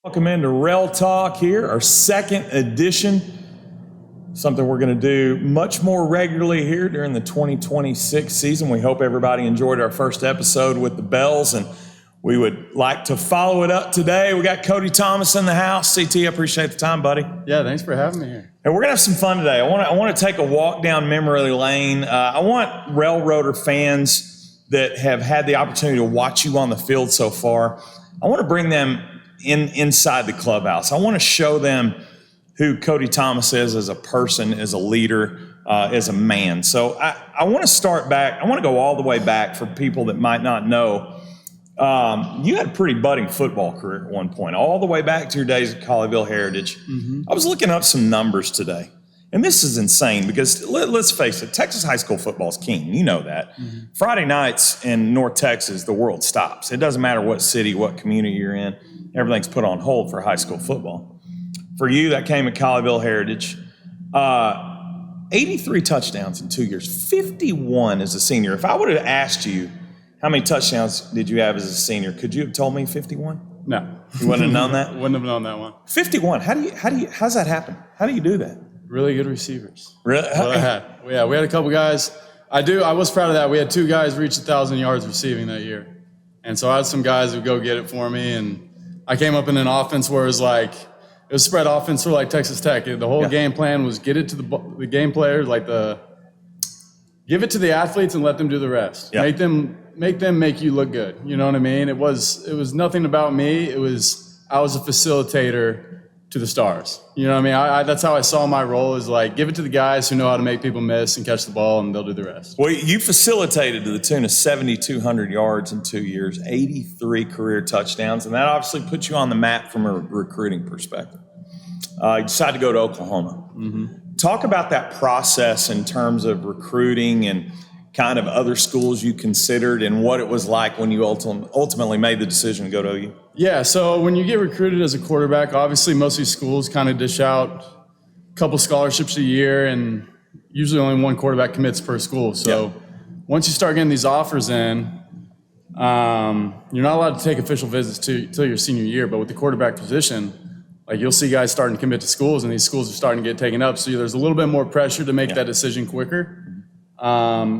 Welcome into RailTalk here, our second edition. Something we're going to do much more regularly here during the 2026 season. We hope everybody enjoyed our first episode with the Bells, and we would like to follow it up today. We got Cody Thomas in the house. CT, I appreciate the time, buddy. Yeah, thanks for having me here. And we're going to have some fun today. I want to take a walk down memory lane. I want Railroader fans that have had the opportunity to watch you on the field so far, I want to bring them inside the clubhouse. I want to show them who Cody Thomas is as a person, as a leader, as a man. So I want to start back. I want to go all the way back for people that might not know. You had a pretty budding football career at one point, all the way back to your days at Colleyville Heritage. Mm-hmm. I was looking up some numbers today, and this is insane because let's face it, Texas high school football is king. You know that. Mm-hmm. Friday nights in North Texas, the world stops. It doesn't matter what city, what community you're in. Everything's put on hold for high school football. For you, that came at Colleyville Heritage. 83 touchdowns in 2 years, 51 as a senior. If I would have asked you how many touchdowns did you have as a senior, could you have told me 51? No. You wouldn't have known that? Wouldn't have known that one. 51. How's that happen? How do you do that? Really good receivers. Really? That's what I had. Yeah, we had a couple guys. I was proud of that. We had two guys reach 1,000 yards receiving that year. And so I had some guys who go get it for me, and I came up in an offense where it was spread offense for like Texas Tech. The whole game plan was get it to the game players, give it to the athletes and let them do the rest. Yeah. Make them make you look good. You know what I mean? It was nothing about me. I was a facilitator to the stars. You know what I mean? That's how I saw my role, is like, give it to the guys who know how to make people miss and catch the ball, and they'll do the rest. Well, you facilitated to the tune of 7,200 yards in 2 years, 83 career touchdowns, and that obviously puts you on the map from a recruiting perspective. You decided to go to Oklahoma. Mm-hmm. Talk about that process in terms of recruiting and kind of other schools you considered and what it was like when you ultimately made the decision to go to OU. Yeah, so when you get recruited as a quarterback, obviously most of these schools kind of dish out a couple scholarships a year, and usually only one quarterback commits per school. So once you start getting these offers in, you're not allowed to take official visits till your senior year. But with the quarterback position, like, you'll see guys starting to commit to schools, and these schools are starting to get taken up. So there's a little bit more pressure to make that decision quicker.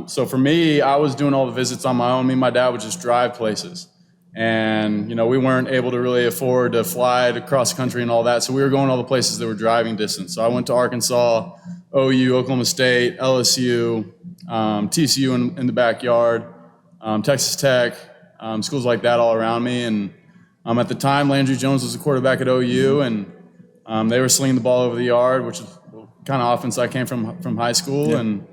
So for me, I was doing all the visits on my own. Me and my dad would just drive places. And, we weren't able to really afford to fly to cross country and all that. So we were going all the places that were driving distance. So I went to Arkansas, OU, Oklahoma State, LSU, TCU in the backyard, Texas Tech, schools like that all around me. And at the time, Landry Jones was the quarterback at OU, and they were slinging the ball over the yard, which is the kind of offense I came from high school. And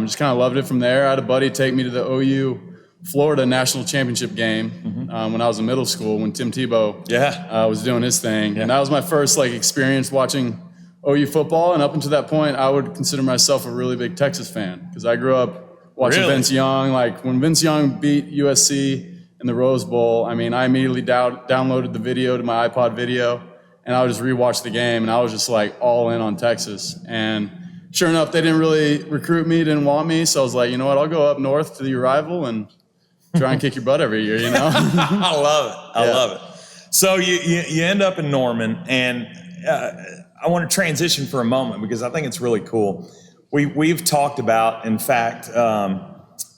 just kind of loved it from there. I had a buddy take me to the OU Florida national championship game when I was in middle school, when Tim Tebow was doing his thing. And that was my first experience watching OU football. And up until that point, I would consider myself a really big Texas fan, because I grew up watching Vince Young. Like, when Vince Young beat USC in the Rose Bowl, I immediately downloaded the video to my iPod video, and I would just rewatch the game, and I was just all in on Texas. And sure enough, they didn't really recruit me, didn't want me. So I was like, you know what, I'll go up north to your rival and try and kick your butt every year, I love it. I love it. So you end up in Norman, and I want to transition for a moment because I think it's really cool. We've talked about, in fact,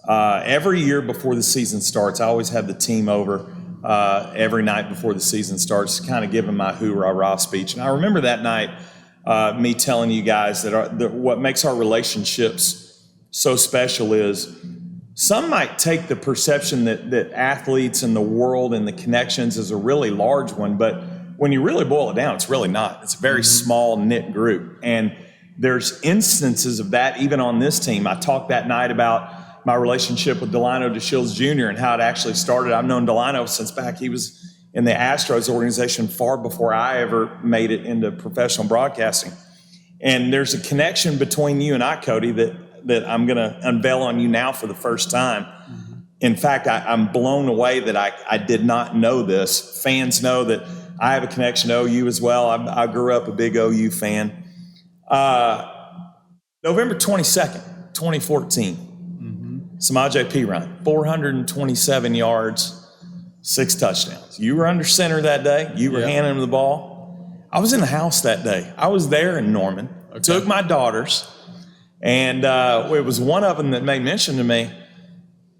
every year before the season starts, I always have the team over every night before the season starts, kind of giving my hoorah speech. And I remember that night, me telling you guys that what makes our relationships so special is some might take the perception that athletes and the world and the connections is a really large one, but when you really boil it down, it's really not. It's a very small knit group. And there's instances of that even on this team. I talked that night about my relationship with Delano DeShields Jr. and how it actually started. I've known Delano since back he was in the Astros organization far before I ever made it into professional broadcasting. And there's a connection between you and I, Cody, that I'm going to unveil on you now for the first time. Mm-hmm. In fact, I'm blown away that I did not know this. Fans know that I have a connection to OU as well. I grew up a big OU fan. November 22nd, 2014, Samaje Perine, 427 yards, 6 touchdowns. You were under center that day. You were handing him the ball. I was in the house that day. I was there in Norman. Okay. Took my daughters, and it was one of them that made mention to me,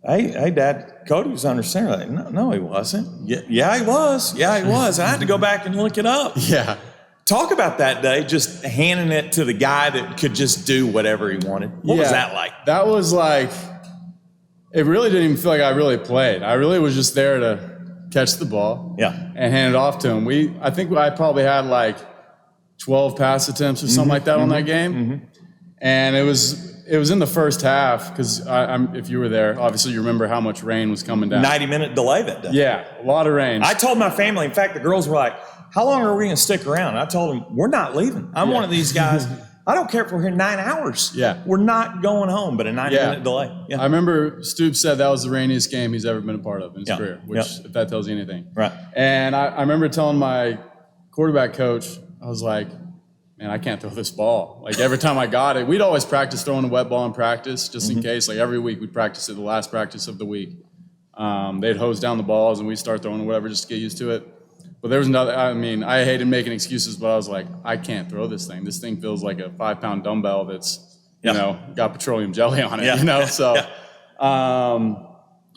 hey, Dad, Cody was under center. Like, no, he wasn't. Yeah, he was. Yeah, he was. I had to go back and look it up. Yeah. Talk about that day, just handing it to the guy that could just do whatever he wanted. What was that like? That was like, it really didn't even feel like I really played. I really was just there to catch the ball and hand it off to him. I think I probably had like 12 pass attempts or something like that on that game. And it was in the first half because if you were there, obviously you remember how much rain was coming down. 90-minute delay that day. Yeah, a lot of rain. I told my family, in fact, the girls were like, how long are we going to stick around? I told them, we're not leaving. I'm one of these guys. I don't care if we're here 9 hours. Yeah. We're not going home, but a 90-minute delay. Yeah. I remember Stoops said that was the rainiest game he's ever been a part of in his career, which, if that tells you anything. Right. And I remember telling my quarterback coach, I was like, man, I can't throw this ball. Like every time I got it, we'd always practice throwing a wet ball in practice just in case. Like every week we'd practice it, the last practice of the week. They'd hose down the balls and we'd start throwing or whatever just to get used to it. But there was another, I hated making excuses, but I was like, I can't throw this thing. This thing feels like a 5-pound dumbbell that's, got petroleum jelly on it, So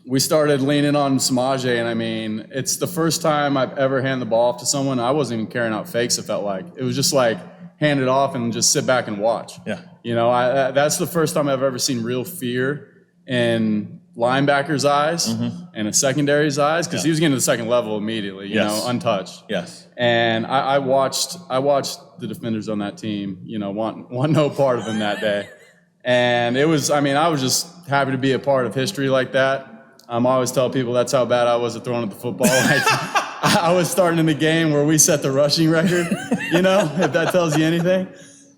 we started leaning on Samaje, and it's the first time I've ever handed the ball off to someone. I wasn't even carrying out fakes, it felt like. It was just like, hand it off and just sit back and watch. Yeah. That's the first time I've ever seen real fear in linebackers' eyes and a secondary's eyes, because he was getting to the second level immediately, you know, untouched. Yes. And I watched the defenders on that team, want no part of him that day. And it was, I was just happy to be a part of history like that. I always tell people that's how bad I was at throwing at the football. Like, I was starting in the game where we set the rushing record, if that tells you anything.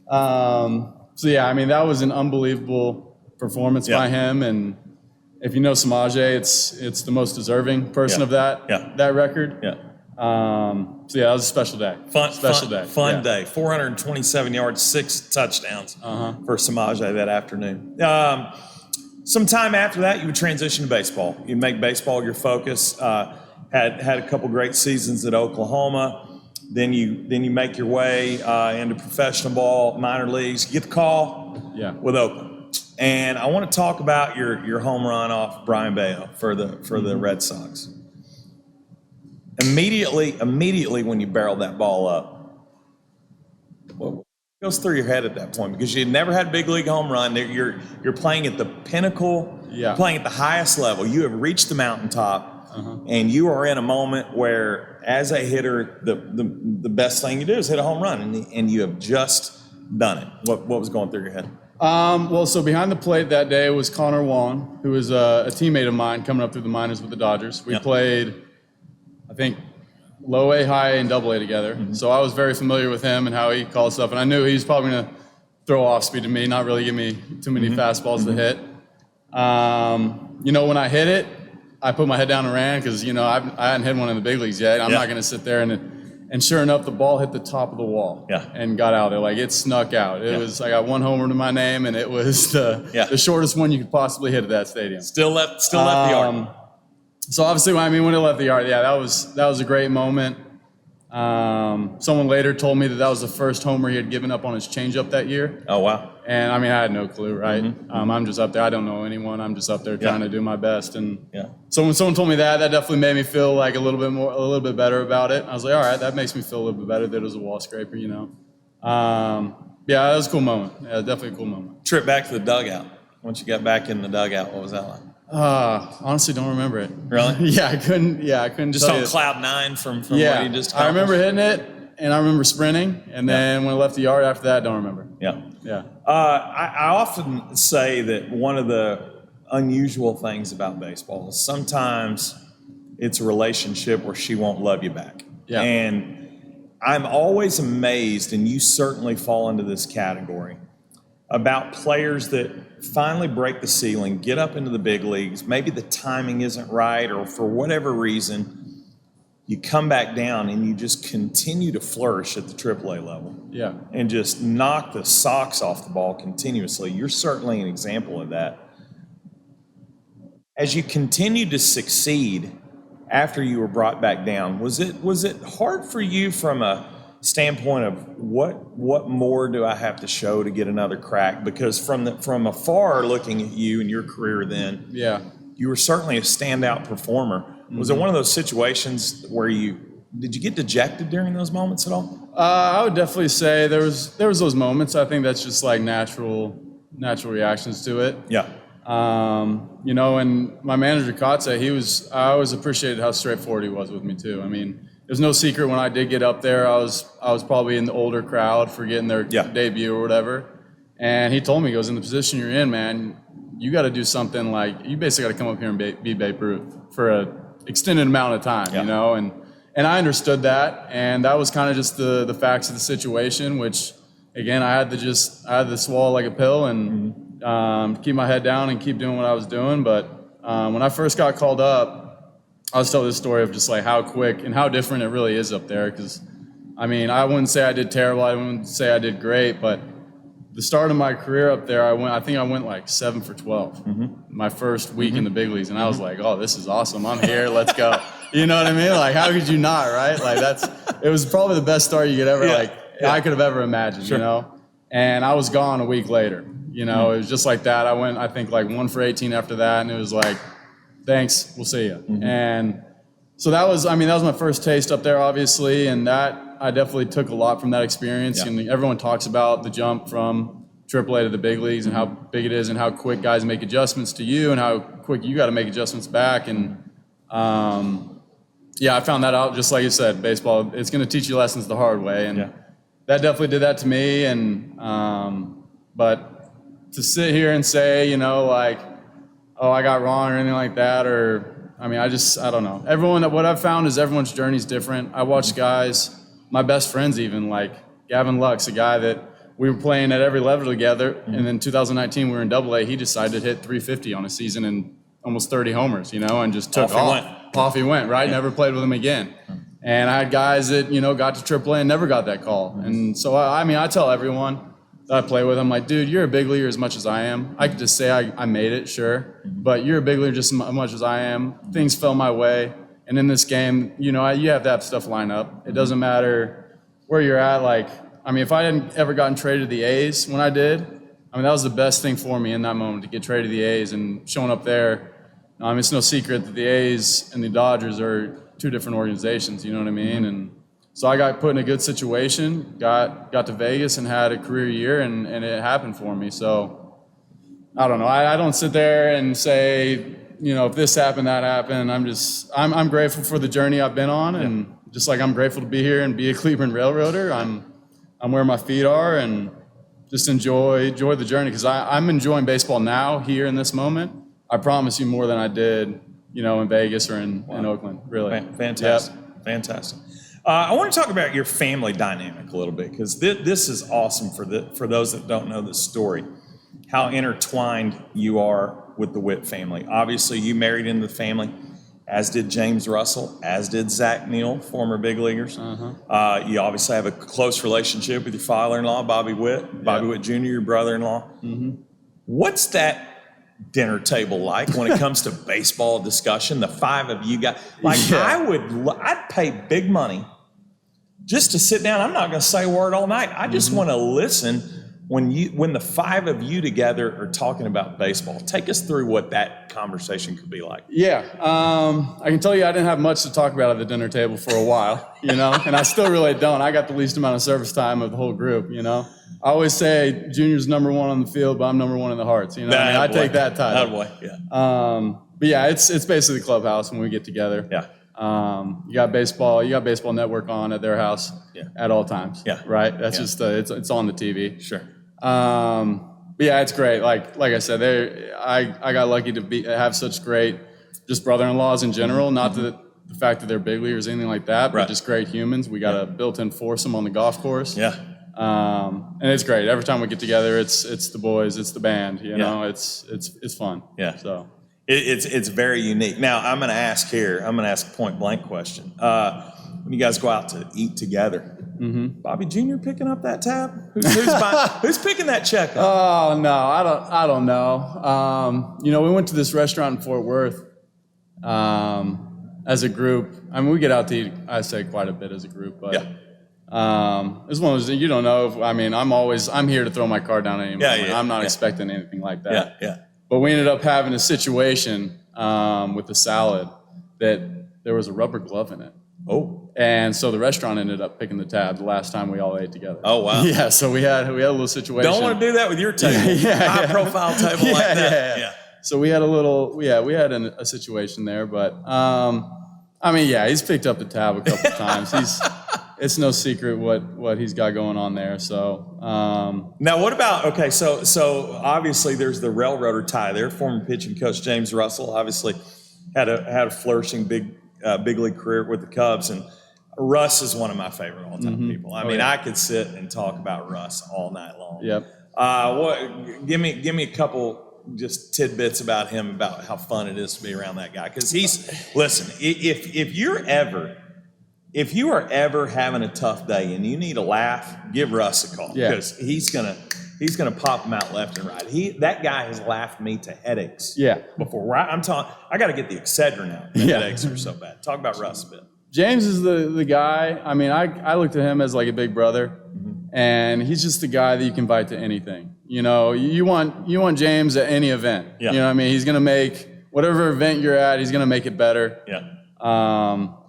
That was an unbelievable performance by him. And if you know Samaje, it's the most deserving person of that record. Yeah. That was a special day. Fun day. 427 yards, 6 touchdowns for Samaje that afternoon. Sometime after that, you would transition to baseball. You make baseball your focus. Had a couple great seasons at Oklahoma. Then you make your way into professional ball, minor leagues. You get the call with Oakland. And I want to talk about your home run off Brian Bayo for the Red Sox. Immediately when you barreled that ball up, what goes through your head at that point? Because you had never had a big league home run. You're playing at the pinnacle, playing at the highest level. You have reached the mountaintop. And you are in a moment where, as a hitter, the best thing you do is hit a home run, and you have just done it. What was going through your head? So behind the plate that day was Connor Wong, who was a teammate of mine coming up through the minors with the Dodgers. We played, I think, low A, high A, and double A together. So I was very familiar with him and how he called stuff, and I knew he was probably going to throw off speed to me, not really give me too many fastballs to hit. When I hit it, I put my head down and ran because, I hadn't hit one in the big leagues yet. I'm not going to sit there and sure enough, the ball hit the top of the wall and got out there. Like, it snuck out. It was, I got one homer to my name, and it was the shortest one you could possibly hit at that stadium. Still left the yard. So obviously, when it left the yard, that was a great moment. Someone later told me that was the first homer he had given up on his changeup that year. Oh, wow. And I had no clue, right? I'm just up there. I don't know anyone. I'm just up there trying to do my best. And so when someone told me that definitely made me feel like a little bit better about it. I was like, all right, that makes me feel a little bit better that it was a wall scraper, that was a cool moment. Yeah, definitely a cool moment. Trip back to the dugout. Once you got back in the dugout, what was that like? Honestly, don't remember it. Really? I couldn't. Just on cloud 9 from what you just accomplished? I remember hitting it, and I remember sprinting, and then when I left the yard after that, I don't remember. Yeah. I often say that one of the unusual things about baseball is sometimes it's a relationship where she won't love you back. Yeah. And I'm always amazed, and you certainly fall into this category, about players that finally break the ceiling, get up into the big leagues. Maybe the timing isn't right, or for whatever reason, you come back down and you just continue to flourish at the AAA level. Yeah. And just knock the socks off the ball continuously. You're certainly an example of that. As you continue to succeed, after you were brought back down, was it hard for you from a standpoint of what more do I have to show to get another crack? Because from afar looking at you and your career then, you were certainly a standout performer. Was it one of those situations where did you get dejected during those moments at all? I would definitely say there was those moments. I think that's just like natural reactions to it. Yeah. And my manager Kotze, I always appreciated how straightforward he was with me too. I mean, there's no secret when I did get up there, I was probably in the older crowd for getting their debut or whatever. And he told me, he goes, in the position you're in, man, you got to do something like, you basically got to come up here and be Babe Ruth for an extended amount of time, you know? And I understood that. And that was kind of just the facts of the situation, which again, I had to swallow like a pill and keep my head down and keep doing what I was doing. But when I first got called up, I was telling this story of just like how quick and how different it really is up there. Because, I mean, I wouldn't say I did terrible. I wouldn't say I did great. But the start of my career up there, I think I went like 7 for 12 my first week in the big leagues. And I was like, oh, this is awesome. I'm here. Let's go. You know what I mean? Like, how could you not, right? Like, it was probably the best start you could ever, I could have ever imagined, you know? And I was gone a week later. You know, it was just like that. I went, I think, like 1 for 18 after that. And it was like, thanks, we'll see you. And so that was my first taste up there, obviously, and that I definitely took a lot from that experience. And everyone talks about the jump from AAA to the big leagues and how big it is and how quick guys make adjustments to you and how quick you got to make adjustments back. And I found that out, just like you said, baseball, it's going to teach you lessons the hard way. And that definitely did that to me. And but to sit here and say, you know, like, oh, I got wrong or anything like that, or, I mean, I don't know. What I've found is everyone's journey is different. I watched guys, my best friends even, like Gavin Lux, a guy that we were playing at every level together, and then 2019 we were in AA, he decided to hit 350 on a season and almost 30 homers, you know, and just took off. Off he went, right? Never played with him again. And I had guys that, you know, got to AAA and never got that call. And so, I tell everyone that I play with, I'm like, dude, you're a big leaguer as much as I am. I could just say I made it, sure, but you're a big leaguer just as much as I am. Things fell my way. And in this game, you know, you have to have stuff line up. It doesn't matter where you're at. Like, I mean, if I hadn't ever gotten traded to the A's when I did, I mean, that was the best thing for me in that moment, to get traded to the A's and showing up there. I mean, it's no secret that the A's and the Dodgers are two different organizations, you know what I mean? And so I got put in a good situation, got to Vegas and had a career year, and it happened for me. So I don't know. I don't sit there and say, you know, if this happened, that happened. I'm grateful for the journey I've been on, and just like I'm grateful to be here and be a Cleburne Railroader. I'm where my feet are, and just enjoy the journey, because I'm enjoying baseball now, here in this moment. I promise you, more than I did, you know, in Vegas or in Oakland, really. Fantastic. Fantastic. I want to talk about your family dynamic a little bit, because this is awesome for those that don't know the story, how intertwined you are with the Witt family. Obviously, you married into the family, as did James Russell, as did Zach Neal, former big leaguers. You obviously have a close relationship with your father-in-law, Bobby Witt Jr., your brother-in-law. What's that dinner table like when it comes to baseball discussion? The five of you guys, like, I'd pay big money just to sit down. I'm not going to say a word all night. I just want to listen when the five of you together are talking about baseball. Take us through what that conversation could be like. I can tell you I didn't have much to talk about at the dinner table for a while, you know, and I still really don't. I got the least amount of service time of the whole group, you know. I always say Junior's number one on the field, but I'm number one in the hearts. You know, I take that title. But yeah, it's basically the clubhouse when we get together. You got baseball network on at their house at all times. Right. That's just it's on the TV. Sure. But yeah, it's great. Like I said, I got lucky to have such great just brother-in-laws in general. Not the fact that they're big leaguers or anything like that, but just great humans. We got a built-in foursome on the golf course. And it's great. Every time we get together, it's the boys, it's the band. You know, it's fun. So it's very unique. Now I'm going to ask a point blank question. When you guys go out to eat together, Bobby Jr. picking up that tab? Who's picking that check up? Oh no, I don't know. You know, we went to this restaurant in Fort Worth. as a group. I mean, we get out to eat, I say, quite a bit as a group, but it's one of those, you don't know. I'm here to throw my card down any moment. I'm not expecting anything like that. But we ended up having a situation with the salad that there was a rubber glove in it. Oh. And so the restaurant ended up picking the tab the last time we all ate together. Oh, wow. Yeah, so we had a little situation. Don't want to do that with your table. High profile table like that. Yeah. So we had a situation there, but he's picked up the tab a couple times. It's no secret what he's got going on there. So now, what about so obviously there's the Railroader tie there. Former pitching coach James Russell obviously had a flourishing big league career with the Cubs, and Russ is one of my favorite all-time people. I could sit and talk about Russ all night long. Yep. Give me a couple just tidbits about him, about how fun it is to be around that guy. Because listen, if you are ever having a tough day and you need a laugh, give Russ a call, because he's gonna pop them out left and right. That guy has laughed me to headaches. Before I'm talking, I got to get the Excedrin out. The headaches are so bad. Talk about Russ a bit. James is the guy. I mean, I looked at him as like a big brother, and he's just the guy that you can invite to anything. You know, you want James at any event. You know what I mean? He's gonna make whatever event you're at, he's gonna make it better.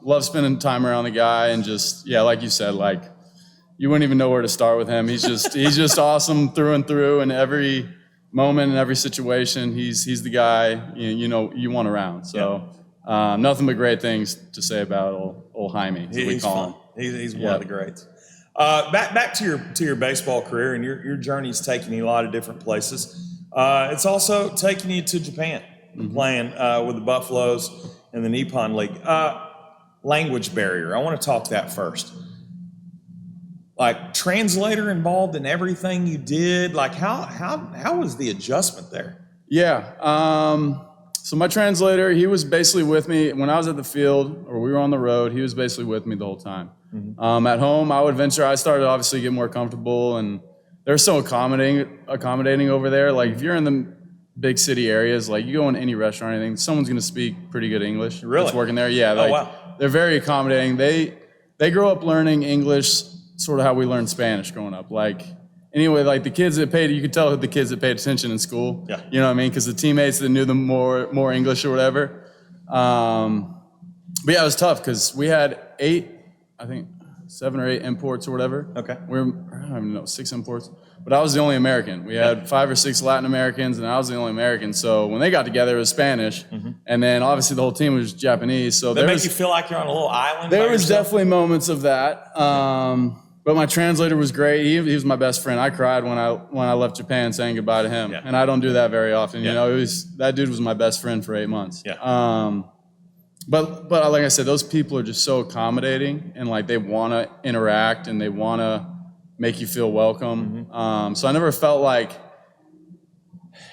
Love spending time around the guy, and just like you said, like you wouldn't even know where to start with him. He's just awesome through and through, in every moment, in every situation. He's the guy you want around. So nothing but great things to say about old Jaime. He's fun. He's one of the greats. Back to your baseball career, and your journey's taking you a lot of different places. It's also taking you to Japan, playing with the Buffaloes in the Nippon League. Language barrier. I want to talk that first. Like, translator involved in everything you did. Like, how was the adjustment there? So my translator, he was basically with me when I was at the field or we were on the road. He was basically with me the whole time. At home, I started obviously to get more comfortable, and they're so accommodating over there. Like, if you're in the big city areas, like you go in any restaurant or anything, someone's going to speak pretty good English. Really? That's working there. Yeah. Wow. They're very accommodating. They grow up learning English sort of how we learned Spanish growing up. Like, anyway, like the kids that you could tell the kids that paid attention in school. You know what I mean? Because the teammates that knew them more English or whatever. But it was tough because we had 7 or 8 imports or whatever. I don't even know, 6 imports. But I was the only American. We had 5 or 6 Latin Americans, and I was the only American. So when they got together, it was Spanish. And then obviously the whole team was Japanese. So that makes you feel like you're on a little island. There was definitely moments of that. But my translator was great. He was my best friend. I cried when I left Japan saying goodbye to him. And I don't do that very often. You know, that dude was my best friend for 8 months. But like I said, those people are just so accommodating, and like they want to interact and they want to make you feel welcome. So I never felt like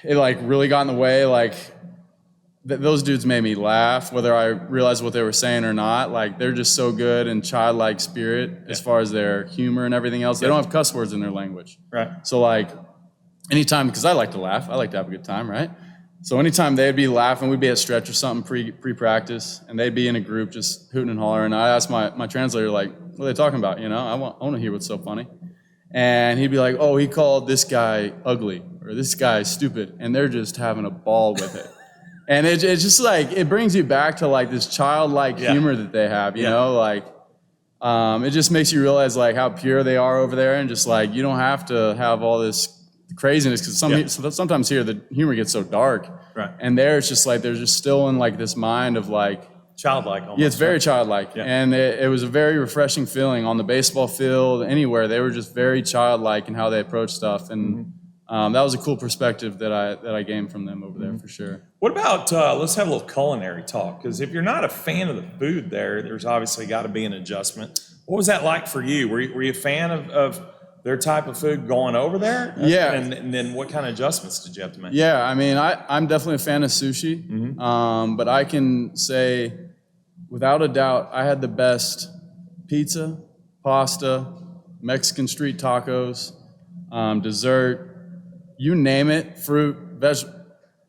it like really got in the way. Like those dudes made me laugh, whether I realized what they were saying or not. Like they're just so good and childlike spirit as far as their humor and everything else. They don't have cuss words in their language. So like anytime, because I like to laugh, I like to have a good time, right? So anytime they'd be laughing, we'd be at stretch or something pre-practice, and they'd be in a group just hooting and hollering. I asked my translator, like, what are they talking about? You know, I want to hear what's so funny. And he'd be like, oh, he called this guy ugly, or this guy stupid, and they're just having a ball with it. And it's just like, it brings you back to like this childlike humor that they have, you know, like, it just makes you realize like how pure they are over there, and just like, you don't have to have all this craziness, because sometimes here the humor gets so dark, and there it's just like they're just still in like this mind of like childlike almost. It's very childlike, and it was a very refreshing feeling on the baseball field, anywhere. They were just very childlike in how they approach stuff, and that was a cool perspective that I gained from them over there for sure. What about let's have a little culinary talk, because if you're not a fan of the food there's obviously got to be an adjustment. What was that like for you? Were you a fan of their type of food going over there? And then what kind of adjustments did you have to make? I mean, I'm definitely a fan of sushi, but I can say without a doubt I had the best pizza, pasta, Mexican street tacos, dessert, you name it, fruit,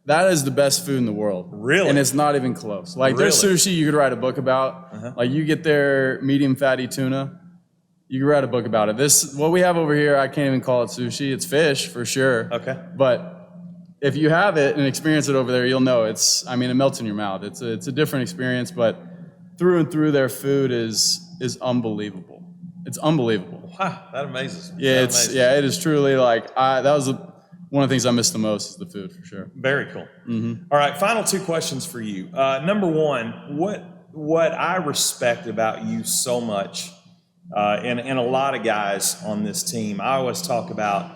That is the best food in the world. Really? And it's not even close. Like there's Really? sushi you could write a book about. Like you get their medium fatty tuna, you could write a book about it. What we have over here, I can't even call it sushi. It's fish for sure. Okay. But if you have it and experience it over there, you'll know it melts in your mouth. It's a different experience, but through and through their food is unbelievable. It's unbelievable. Wow, that amazes me. Yeah, That it is truly like that was one of the things I miss the most is the food for sure. Very cool. All right, final two questions for you. Number one, what I respect about you so much, and a lot of guys on this team, I always talk about,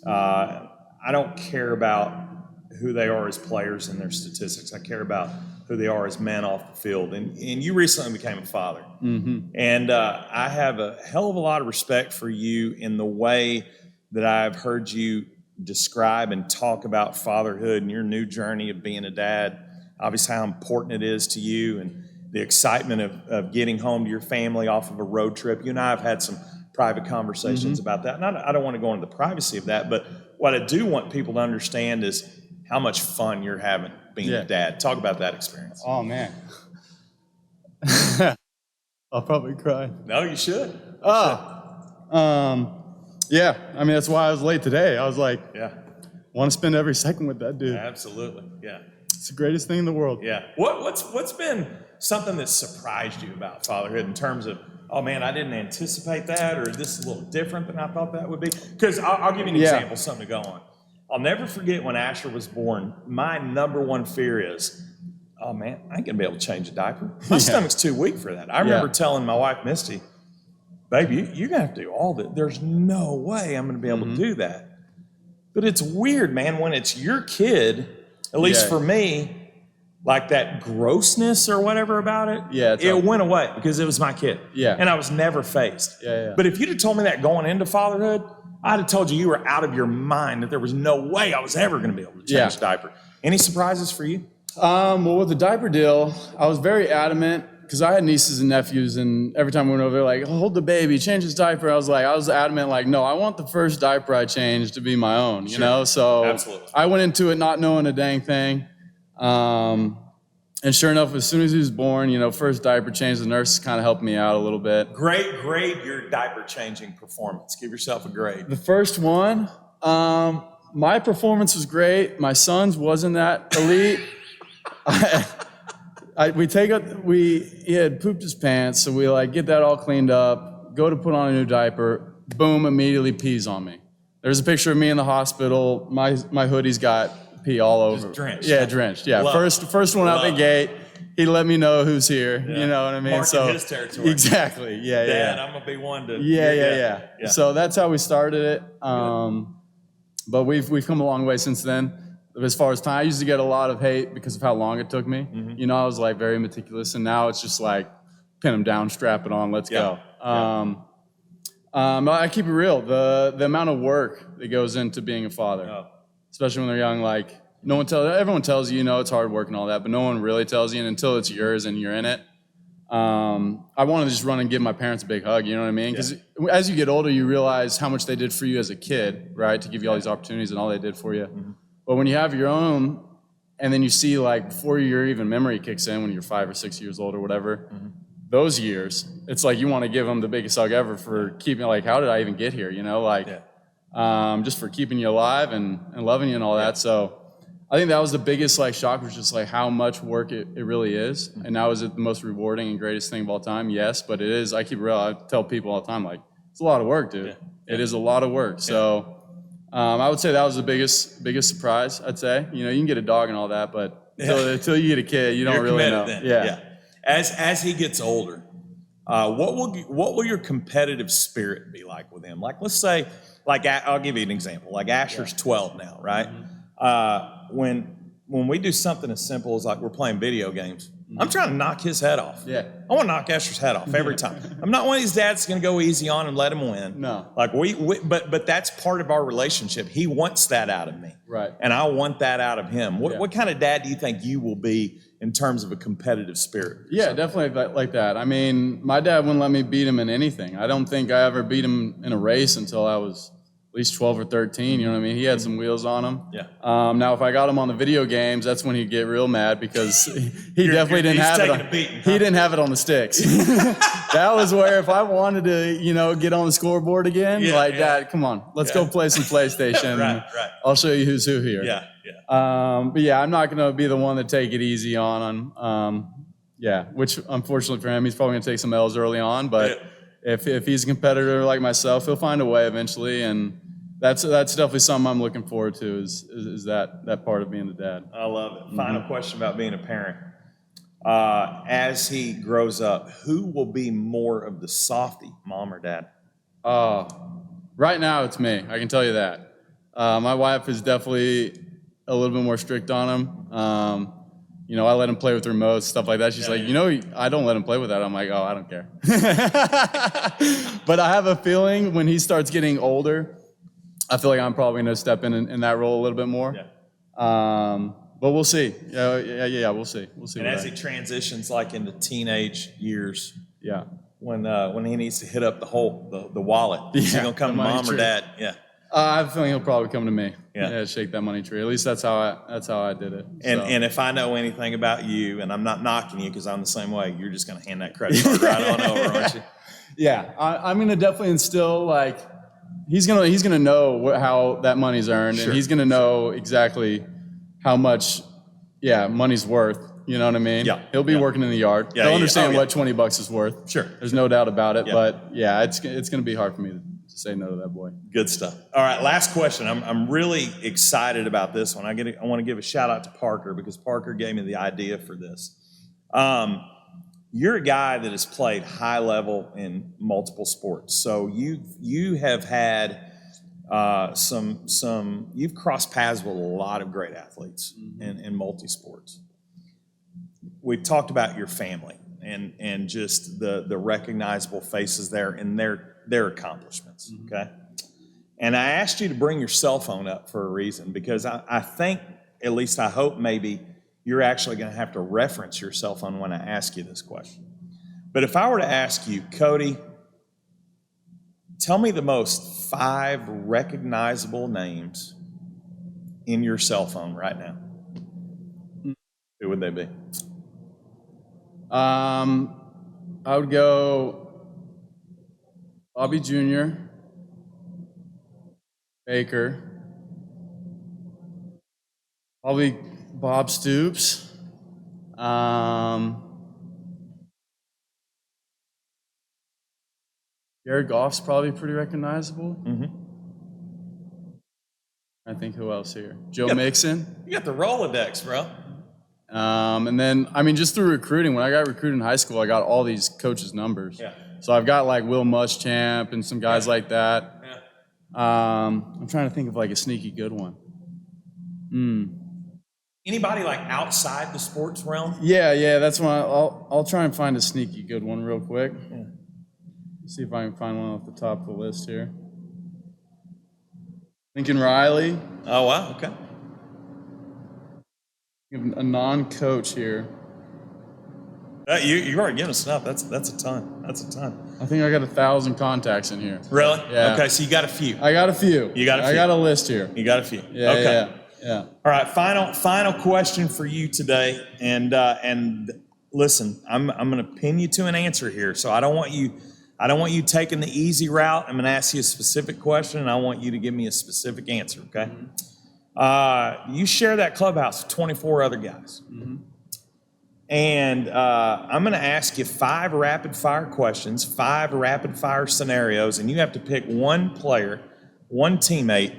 I don't care about who they are as players and their statistics. I care about who they are as men off the field. And you recently became a father. And I have a hell of a lot of respect for you in the way that I've heard you describe and talk about fatherhood and your new journey of being a dad, obviously how important it is to you and the excitement of getting home to your family off of a road trip. You and I have had some private conversations about that. And I don't want to go into the privacy of that, but what I do want people to understand is how much fun you're having being a dad. Talk about that experience. Oh, man. I'll probably cry. No, you should. Yeah, I mean, that's why I was late today. I was like, Yeah, want to spend every second with that dude. absolutely. Yeah. It's the greatest thing in the world. Yeah. What's been something that surprised you about fatherhood in terms of, oh man, I didn't anticipate that, or this is a little different than I thought that would be? Because I'll give you an example, something to go on. I'll never forget when Asher was born, my number one fear is, oh man, I ain't gonna be able to change a diaper. My stomach's too weak for that. I remember telling my wife, Misty, baby, you're gonna have to do all that. There's no way I'm gonna be able to do that. But it's weird, man, when it's your kid, at least for me, like that grossness or whatever about it, it went away because it was my kid. Yeah. And I was never faced. But if you'd have told me that going into fatherhood, I'd have told you were out of your mind, that there was no way I was ever going to be able to change a diaper. Any surprises for you? Well, with the diaper deal, I was very adamant because I had nieces and nephews, and every time we went over there, like, hold the baby, change his diaper. I was adamant, like, no, I want the first diaper I change to be my own, you know? So I went into it not knowing a dang thing. And sure enough, as soon as he was born, first diaper change, the nurses kind of helped me out a little bit. Grade your diaper changing performance. Give yourself a grade. The first one, my performance was great. My son's wasn't that elite. He had pooped his pants, so we get that all cleaned up, go to put on a new diaper, boom, immediately pees on me. There's a picture of me in the hospital. My hoodie's got pee all over. Just drenched. Yeah, drenched. Yeah, first one out the gate. He let me know who's here. Yeah. You know what I mean? Marking his territory. Exactly. Yeah, Dad, I'm gonna be one to. Yeah. So that's how we started it. But we've come a long way since then. As far as time, I used to get a lot of hate because of how long it took me. I was very meticulous, and now it's just pin them down, strap it on, let's go. I keep it real. The amount of work that goes into being a father, especially when they're young, everyone tells you, it's hard work and all that, but no one really tells you, and until it's yours and you're in it. I want to just run and give my parents a big hug, you know what I mean? Because as you get older, you realize how much they did for you as a kid, right? To give you all these opportunities and all they did for you. But when you have your own, and then you see before your even memory kicks in when you're 5 or 6 years old or whatever, those years, it's you want to give them the biggest hug ever for keeping, how did I even get here, just for keeping you alive and loving you and all that. So I think that was the biggest shock, was just how much work it really is. And now, is it the most rewarding and greatest thing of all time? Yes, but it is. I keep it real. I tell people all the time, it's a lot of work, dude. It is a lot of work. So I would say that was the biggest surprise, I'd say. You can get a dog and all that, but until you get a kid, you don't really know. Yeah. As he gets older, what will your competitive spirit be like with him? Let's say, I'll give you an example. Asher's 12 now, right? When we do something as simple as we're playing video games, I'm trying to knock his head off. Yeah. I want to knock Asher's head off every time. I'm not one of these dads that's going to go easy on and let him win. No. But that's part of our relationship. He wants that out of me. Right. And I want that out of him. What kind of dad do you think you will be in terms of a competitive spirit? Yeah, definitely like that. I mean, my dad wouldn't let me beat him in anything. I don't think I ever beat him in a race until I was least 12 or 13. You know what I mean? He had some wheels on him. Yeah. Now, if I got him on the video games, that's when he'd get real mad because he definitely didn't have it. He didn't have it on the sticks. That was where if I wanted to, get on the scoreboard again, Dad, come on, let's go play some PlayStation. Right. I'll show you who's who here. Yeah. But yeah, I'm not going to be the one to take it easy on him. Which unfortunately for him, he's probably going to take some L's early on. But if he's a competitor like myself, he'll find a way eventually. And that's definitely something I'm looking forward to is that part of being a dad. I love it. Final question about being a parent. As he grows up, who will be more of the softy, mom or dad? Right now it's me. I can tell you that. My wife is definitely a little bit more strict on him. I let him play with remotes, stuff like that. She's like, I don't let him play with that. I'm like, I don't care. But I have a feeling when he starts getting older, I feel like I'm probably going to step in that role a little bit more. Yeah. But we'll see. Yeah, we'll see. We'll see. And as he transitions like into teenage years, when he needs to hit up the wallet, is he gonna come to mom or dad? Yeah. I have a feeling he'll probably come to me. Yeah, shake that money tree. At least that's how I did it. And if I know anything about you, and I'm not knocking you because I'm the same way, you're just gonna hand that credit card right on over, aren't you? Yeah, I'm gonna definitely instill he's gonna know how that money's earned, and he's gonna know exactly how much money's worth. You know what I mean? Yeah. He'll be working in the yard. He'll understand what $20 is worth. Sure. There's no doubt about it. Yeah. But it's gonna be hard for me to say no to that boy. Good stuff. All right, last question. I'm really excited about this one. I want to give a shout out to Parker because Parker gave me the idea for this. You're a guy that has played high level in multiple sports. So you have had you've crossed paths with a lot of great athletes in multi-sports. We've talked about your family and just the recognizable faces there and their accomplishments, okay? And I asked you to bring your cell phone up for a reason because I think, at least I hope maybe, you're actually going to have to reference your cell phone when I ask you this question. But if I were to ask you, Cody, tell me the most 5 recognizable names in your cell phone right now. Who would they be? I would go Bobby Jr., Baker, probably Bob Stoops, Jared Goff's probably pretty recognizable. I think who else here? Joe Mixon. You got the Rolodex, bro. And then, just through recruiting, when I got recruited in high school, I got all these coaches' numbers. Yeah. So I've got Will Muschamp and some guys like that. Yeah. I'm trying to think of a sneaky good one. Anybody outside the sports realm? Yeah, that's one. I'll try and find a sneaky good one real quick. Yeah. See if I can find one off the top of the list here. Lincoln Riley. Oh, wow, okay. A non-coach here. You already given us enough. That's a ton. That's a ton. I think I got 1,000 contacts in here. Really? Yeah. Okay, so you got a few. I got a few. You got a few. I got a list here. You got a few. Yeah, okay. Yeah. All right, final question for you today. And listen, I'm going to pin you to an answer here. So I don't want you taking the easy route. I'm going to ask you a specific question, and I want you to give me a specific answer, okay? You share that clubhouse with 24 other guys. And I'm going to ask you 5 rapid-fire questions, 5 rapid-fire scenarios, and you have to pick one player, one teammate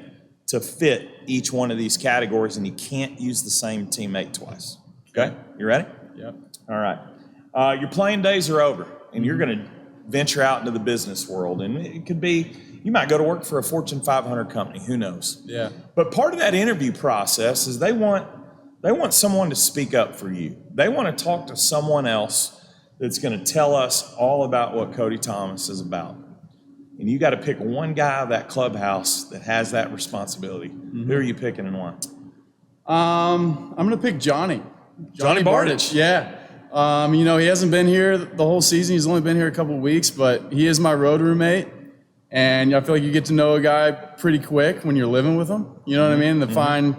to fit each one of these categories, and you can't use the same teammate twice. Okay? You ready? Yep. All right. Your playing days are over, and you're going to venture out into the business world, and it could be you might go to work for a Fortune 500 company. Who knows? Yeah. But part of that interview process is they want someone to speak up for you. They want to talk to someone else that's going to tell us all about what Cody Thomas is about. And you got to pick one guy out of that clubhouse that has that responsibility. Who are you picking and why? I'm going to pick Johnny. Johnny Bardich. Yeah. He hasn't been here the whole season. He's only been here a couple of weeks, but he is my road roommate. And I feel like you get to know a guy pretty quick when you're living with him. You know what I mean? The fine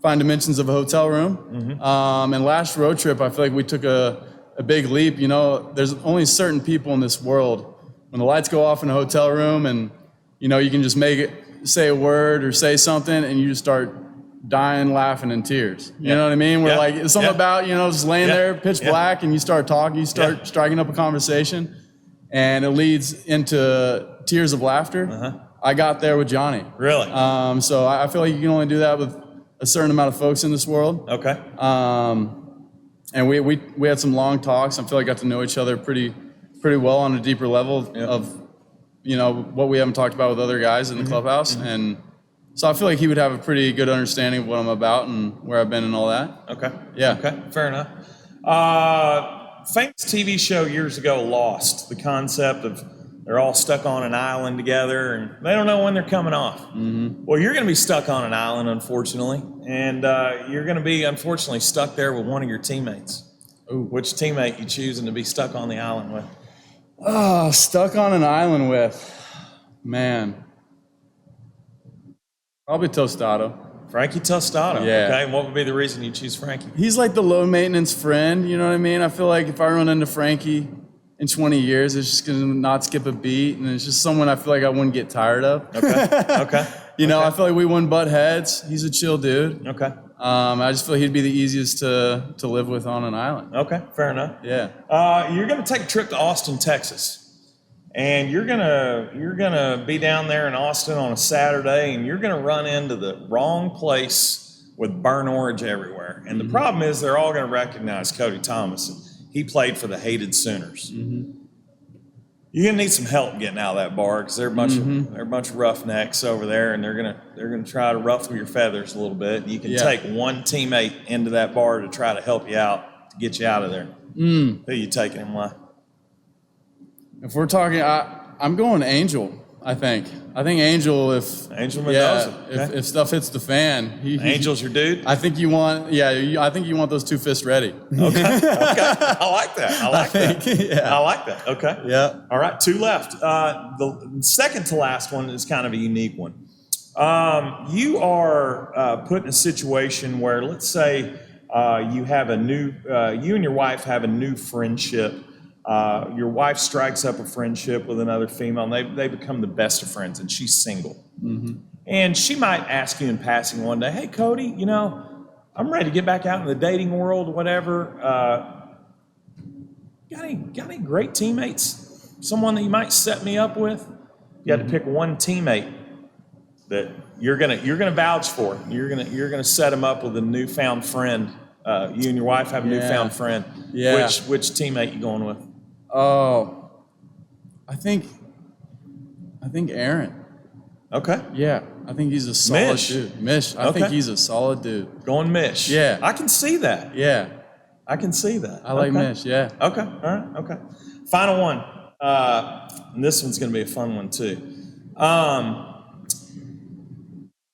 dimensions of a hotel room. And last road trip, I feel like we took a big leap. You know, there's only certain people in this world. When the lights go off in a hotel room and, you know, you can just say a word or say something and you just start dying, laughing, in tears. You know what I mean? We're like, it's something about, you know, just laying there, pitch black, and you start talking, you start striking up a conversation, and it leads into tears of laughter. I got there with Johnny. Really? So I feel like you can only do that with a certain amount of folks in this world. Okay. And we had some long talks. I feel like I got to know each other pretty well on a deeper level of, you know, what we haven't talked about with other guys in the clubhouse. And so I feel like he would have a pretty good understanding of what I'm about and where I've been and all that. Okay. Yeah. Okay. Fair enough. Famous TV show years ago, Lost. The concept of they're all stuck on an island together and they don't know when they're coming off. Well, you're going to be stuck on an island, unfortunately, and you're going to be, unfortunately, stuck there with one of your teammates. Ooh. Which teammate you choosing to be stuck on the island with? Oh, stuck on an island with, man. Probably Tostado. Frankie Tostado. Yeah. Okay. And what would be the reason you choose Frankie? He's like the low maintenance friend. You know what I mean? I feel like if I run into Frankie in 20 years, it's just going to not skip a beat. And it's just someone I feel like I wouldn't get tired of. Okay. Okay. You know, I feel like we wouldn't butt heads. He's a chill dude. Okay. I just feel like he'd be the easiest to live with on an island. Okay. Fair enough. Yeah. You're going to take a trip to Austin, Texas. And you're gonna be down there in Austin on a Saturday, and you're gonna run into the wrong place with burnt orange everywhere. And the problem is they're all gonna recognize Cody Thomas. He played for the hated Sooners. You're gonna need some help getting out of that bar because they're a bunch of roughnecks over there, and they're gonna try to ruffle your feathers a little bit. You can take one teammate into that bar to try to help you out to get you out of there. Who you taking and why? If we're talking, I'm going Angel. I think Angel. If Angel Mendoza. If stuff hits the fan, Angel's your dude. I think you want. Yeah, I think you want those two fists ready. Okay. I like that. I like that. Okay. Yeah. All right. Two left. The second to last one is kind of a unique one. You are put in a situation where, let's say, you and your wife have a new friendship. Your wife strikes up a friendship with another female, and they become the best of friends, and she's single. And she might ask you in passing one day, "Hey, Cody, you know, I'm ready to get back out in the dating world, whatever. Got any great teammates? Someone that you might set me up with?" You had to pick one teammate that you're gonna vouch for. You're gonna set him up with a newfound friend. You and your wife have a newfound friend. Yeah. Which teammate you going with? Oh, I think Aaron. Okay. Yeah, I think he's a solid Mish. dude. Mish. I think he's a solid dude. Going Mish. Yeah. I can see that. Yeah. I can see that. I like Mish. Yeah. Okay. All right. Okay. Final one. And this one's going to be a fun one too.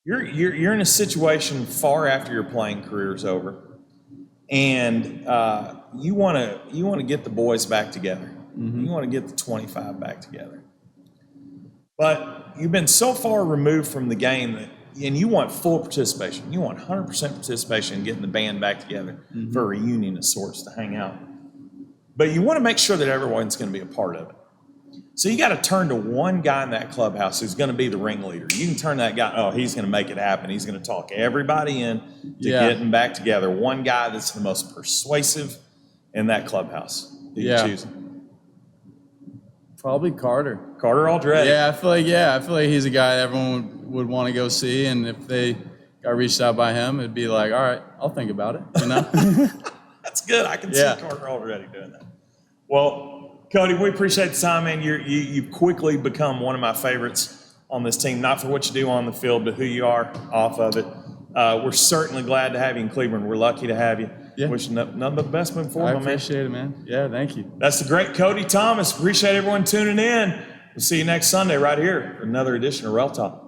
You're in a situation far after your playing career's over, and you want to get the boys back together. You want to get the 25 back together, but you've been so far removed from the game and you want full participation. You want 100% participation in getting the band back together for a reunion of sorts to hang out. But you want to make sure that everyone's going to be a part of it. So you got to turn to one guy in that clubhouse who's going to be the ringleader. You can turn that guy, oh, he's going to make it happen. He's going to talk everybody in to getting back together. One guy that's the most persuasive in that clubhouse. Who you choosing? Probably Carter. Carter Aldretti. Yeah, I feel like he's a guy everyone would want to go see, and if they got reached out by him, it'd be like, all right, I'll think about it, you know? That's good. I can see Carter already doing that. Well, Cody, we appreciate the time, man. You've quickly become one of my favorites on this team, not for what you do on the field, but who you are off of it. We're certainly glad to have you in Cleburne. We're lucky to have you. Yeah. Wishing nothing but the best moving forward, I appreciate it, man. Yeah, thank you. That's the great Cody Thomas. Appreciate everyone tuning in. We'll see you next Sunday right here for another edition of RailTalk.